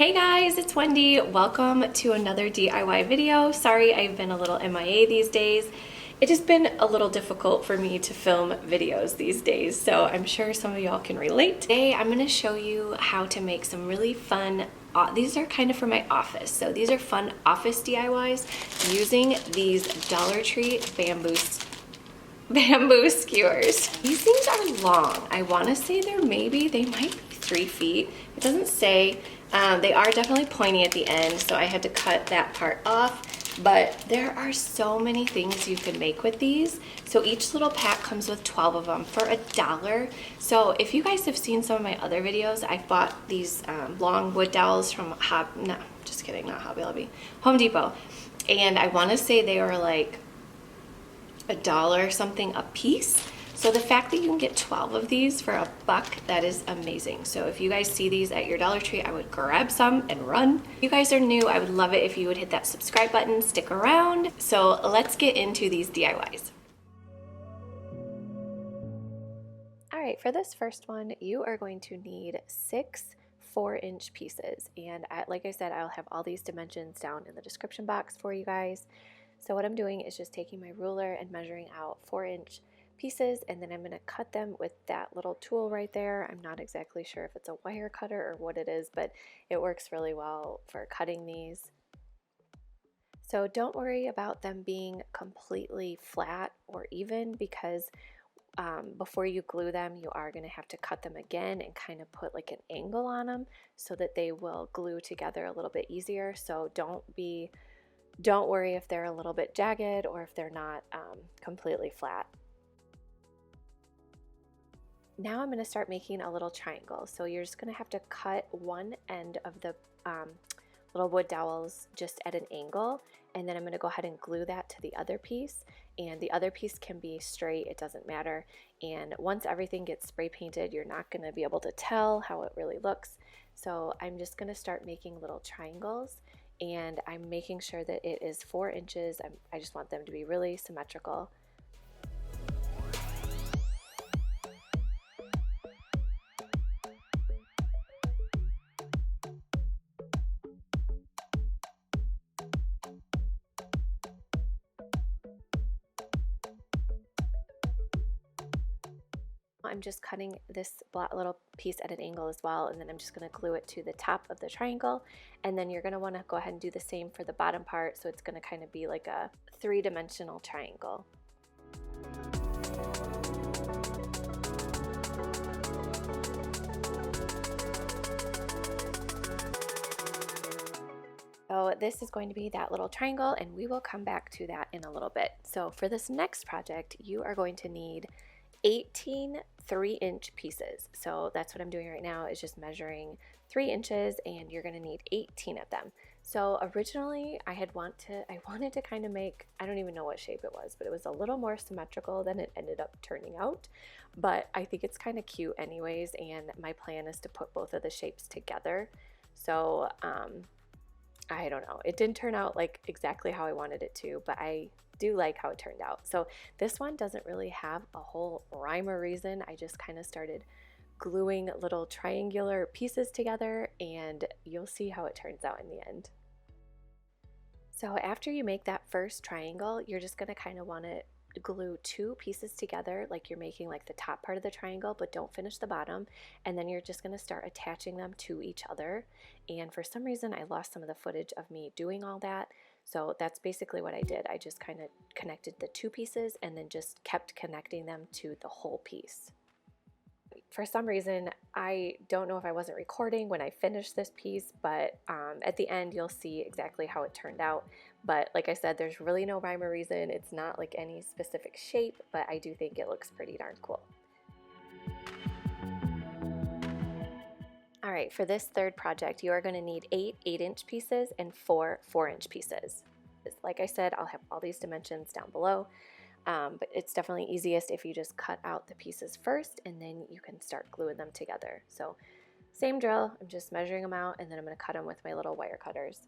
Hey guys, it's Wendy. Welcome to another DIY video. Sorry, I've been a little MIA these days. It has been a little difficult for me to film videos these days, so I'm sure some of y'all can relate. Today, I'm gonna show you how to make some really fun, these are kind of for my office, so these are fun office DIYs using these Dollar Tree bamboo skewers. These things are long. I wanna say they might be 3 feet. It doesn't say. They are definitely pointy at the end, so I had to cut that part off, but there are so many things you can make with these. So each little pack comes with 12 of them for $1. So if you guys have seen some of my other videos, I bought these long wood dowels from not Hobby Lobby, Home Depot. And I wanna say they were like $1 something a piece. So the fact that you can get 12 of these for $1, that is amazing. So if you guys see these at your Dollar Tree, I would grab some and run. If you guys are new, I would love it if you would hit that subscribe button, stick around. So let's get into these DIYs. All right, for this first one, you are going to need 6 4-inch pieces. And like I said, I'll have all these dimensions down in the description box for you guys. So what I'm doing is just taking my ruler and measuring out 4-inch pieces, and then I'm going to cut them with that little tool right there. I'm not exactly sure if it's a wire cutter or what it is, but it works really well for cutting these. So don't worry about them being completely flat or even, because before you glue them, you are going to have to cut them again and kind of put like an angle on them so that they will glue together a little bit easier. So don't worry if they're a little bit jagged or if they're not completely flat. Now I'm going to start making a little triangle. So you're just going to have to cut one end of the little wood dowels just at an angle, and then I'm going to go ahead and glue that to the other piece, and the other piece can be straight, it doesn't matter. And once everything gets spray painted, you're not going to be able to tell how it really looks. So I'm just going to start making little triangles, and I'm making sure that it is 4 inches. I just want them to be really symmetrical. I'm just cutting this little piece at an angle as well, and then I'm just going to glue it to the top of the triangle, and then you're going to want to go ahead and do the same for the bottom part, so it's going to kind of be like a 3-dimensional triangle. So this is going to be that little triangle, and we will come back to that in a little bit. So for this next project, you are going to need 18 3-inch pieces. So that's what I'm doing right now, is just measuring 3 inches, and you're going to need 18 of them. So originally I wanted to kind of make, I don't even know what shape it was, but it was a little more symmetrical than it ended up turning out. But I think it's kind of cute anyways, and my plan is to put both of the shapes together. So I don't know, it didn't turn out like exactly how I wanted it to, but I do like how it turned out. So this one doesn't really have a whole rhyme or reason. I just kind of started gluing little triangular pieces together, and you'll see how it turns out in the end. So after you make that first triangle, you're just going to kind of want to glue 2 pieces together, like you're making like the top part of the triangle, but don't finish the bottom. And then you're just going to start attaching them to each other. And for some reason I lost some of the footage of me doing all that, so that's basically what I did. I just kind of connected the 2 pieces and then just kept connecting them to the whole piece. For some reason, I don't know if I wasn't recording when I finished this piece, but at the end you'll see exactly how it turned out. But like I said, there's really no rhyme or reason. It's not like any specific shape, but I do think it looks pretty darn cool. All right, for this third project, you are going to need 8 8-inch pieces and 4 4-inch pieces. Like I said, I'll have all these dimensions down below. But it's definitely easiest if you just cut out the pieces first, and then you can start gluing them together. So same drill, I'm just measuring them out, and then I'm going to cut them with my little wire cutters.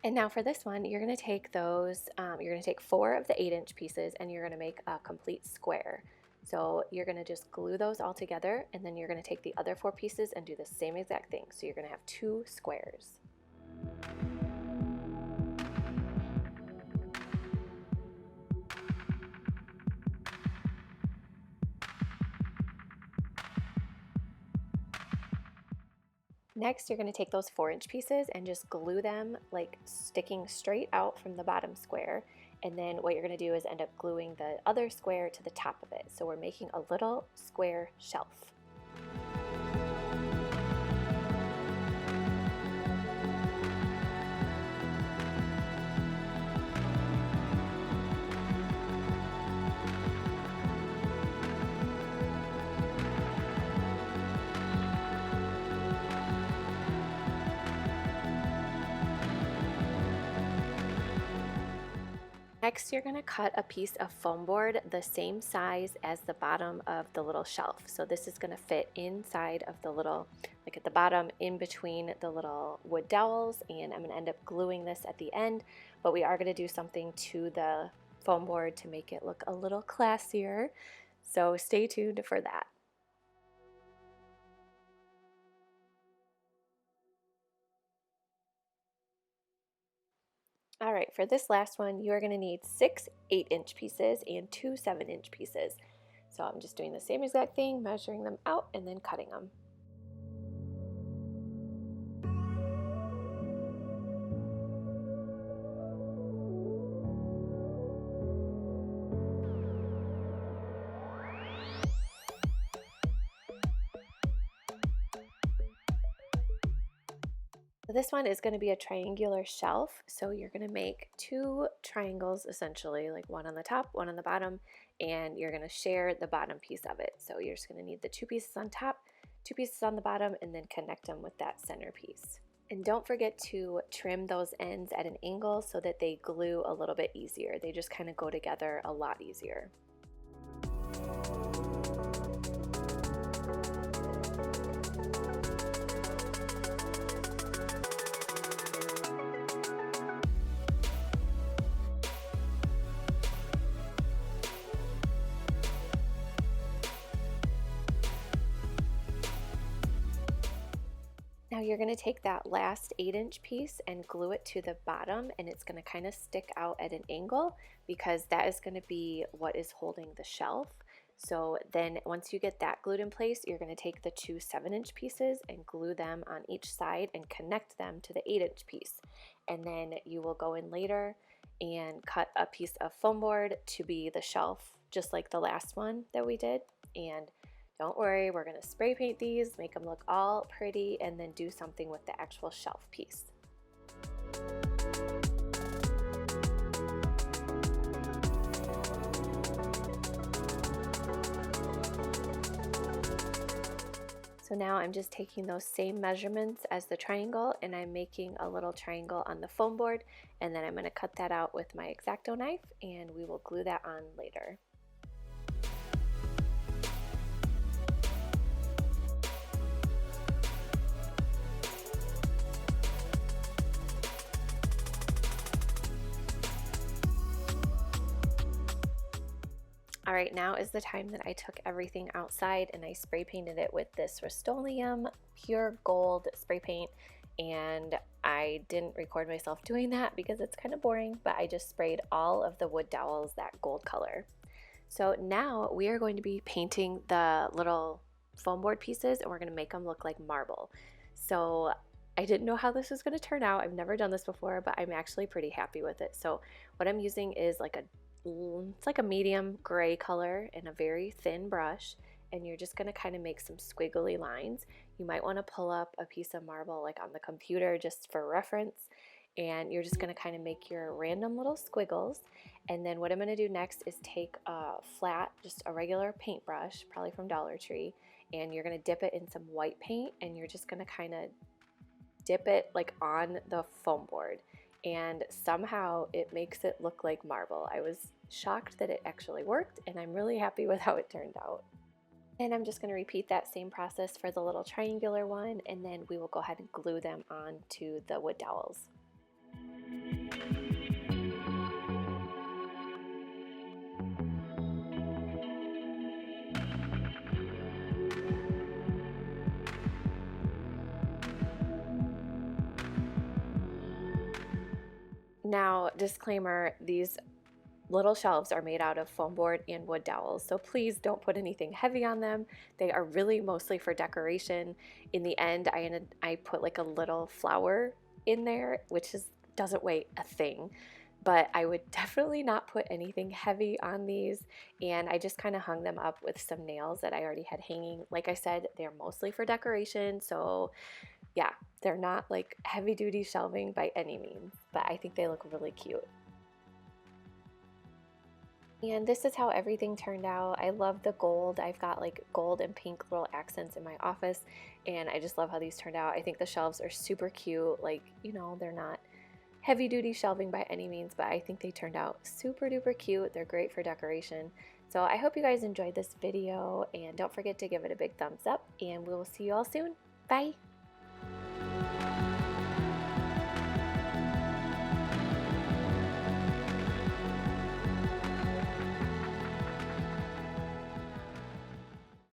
And now for this one, you're going to take 4 of the 8-inch pieces, and you're going to make a complete square. So you're going to just glue those all together, and then you're going to take the other 4 pieces and do the same exact thing. So you're going to have 2 squares. Next, you're going to take those 4-inch pieces and just glue them like sticking straight out from the bottom square. And then what you're going to do is end up gluing the other square to the top of it. So we're making a little square shelf. Next, you're going to cut a piece of foam board the same size as the bottom of the little shelf. So this is going to fit inside of the little, like at the bottom, in between the little wood dowels, and I'm going to end up gluing this at the end, but we are going to do something to the foam board to make it look a little classier. So stay tuned for that. All right, for this last one, you are going to need 6 8-inch pieces and 2 7-inch pieces. So I'm just doing the same exact thing, measuring them out and then cutting them. This one is going to be a triangular shelf, so you're going to make 2 triangles essentially, like one on the top, one on the bottom, and you're going to share the bottom piece of it. So you're just going to need the 2 pieces on top, 2 pieces on the bottom, and then connect them with that center piece. And don't forget to trim those ends at an angle so that they glue a little bit easier. They just kind of go together a lot easier. Now you're going to take that last 8-inch piece and glue it to the bottom, and it's going to kind of stick out at an angle because that is going to be what is holding the shelf. So then once you get that glued in place, you're going to take the 2 7-inch pieces and glue them on each side and connect them to the 8-inch piece. And then you will go in later and cut a piece of foam board to be the shelf, just like the last one that we did. And don't worry, we're going to spray paint these, make them look all pretty, and then do something with the actual shelf piece. So now I'm just taking those same measurements as the triangle, and I'm making a little triangle on the foam board, and then I'm going to cut that out with my X-Acto knife, and we will glue that on later. All right, now is the time that I took everything outside and I spray painted it with this Rust-Oleum pure gold spray paint, and I didn't record myself doing that because it's kind of boring, but I just sprayed all of the wood dowels that gold color. So now we are going to be painting the little foam board pieces, and we're going to make them look like marble. So I didn't know how this was going to turn out. I've never done this before, but I'm actually pretty happy with it. So what I'm using is it's like a medium gray color and a very thin brush, and you're just going to kind of make some squiggly lines. You might want to pull up a piece of marble like on the computer just for reference, and you're just going to kind of make your random little squiggles. And then what I'm going to do next is take a flat, just a regular paintbrush, probably from Dollar Tree, and you're going to dip it in some white paint, and you're just going to kind of dip it like on the foam board, and somehow it makes it look like marble. I was shocked that it actually worked, and I'm really happy with how it turned out. And I'm just going to repeat that same process for the little triangular one, and then we will go ahead and glue them onto the wood dowels. Now, disclaimer, these little shelves are made out of foam board and wood dowels, so please don't put anything heavy on them. They are really mostly for decoration. In the end, I put like a little flower in there, which doesn't weigh a thing, but I would definitely not put anything heavy on these. And I just kind of hung them up with some nails that I already had hanging. Like I said, they're mostly for decoration, so yeah, they're not like heavy duty shelving by any means, but I think they look really cute. And this is how everything turned out. I love the gold. I've got like gold and pink little accents in my office, and I just love how these turned out. I think the shelves are super cute. Like, you know, they're not heavy duty shelving by any means, but I think they turned out super duper cute. They're great for decoration. So I hope you guys enjoyed this video, and don't forget to give it a big thumbs up, and we will see you all soon. Bye!